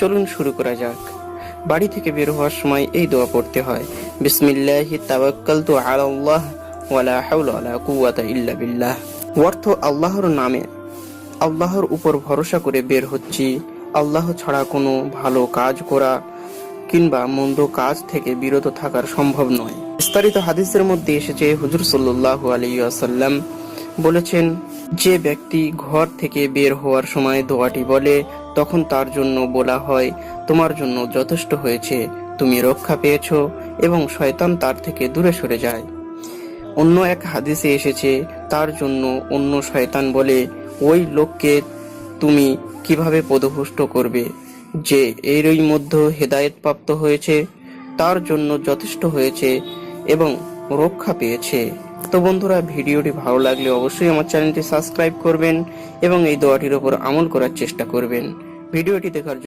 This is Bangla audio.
চলুন শুরু করা যাক। বাড়ি থেকে বের হওয়ার সময় এই দোয়া পড়তে হয়, বিসমিল্লাহি তাওয়াক্কালতু আলাল্লাহ ওয়ালা হাওলা ওয়ালা কুওয়াতা ইল্লা বিল্লাহ। অর্থ, আল্লাহর নামে, আল্লাহর উপর ভরসা করে বের হচ্ছি। আল্লাহ ছাড়া কোনো ভালো কাজ করা কিংবা মন্দ কাজ থেকে বিরত থাকার সম্ভব নয়। বিস্তারিত হাদিসের মধ্যে এসেছে, হুজুর সাল্লাল্লাহু আলাইহি ওয়াসাল্লাম বলেছেন, যে ব্যক্তি ঘর থেকে বের হওয়ার সময় দোয়াটি বলে, তখন তার জন্য বলা হয়, তোমার জন্য যথেষ্ট হয়েছে, তুমি রক্ষা পেয়েছো, এবং শয়তান তার থেকে দূরে সরে যায়। অন্য এক হাদিসে এসেছে, তার জন্য অন্য শয়তান বলে, ওই লোককে তুমি কিভাবে পদভ্রষ্ট করবে, যে এরই মধ্যে হেদায়েত প্রাপ্ত হয়েছে, তার জন্য যথেষ্ট হয়েছে এবং রক্ষা পেয়েছে। তো বন্ধুরা, ভিডিওটি ভালো লাগলে অবশ্যই আমার চ্যানেলটি সাবস্ক্রাইব করবেন এবং এই দোয়াটির উপর আমল করার চেষ্টা করবেন। ভিডিওটি দেখার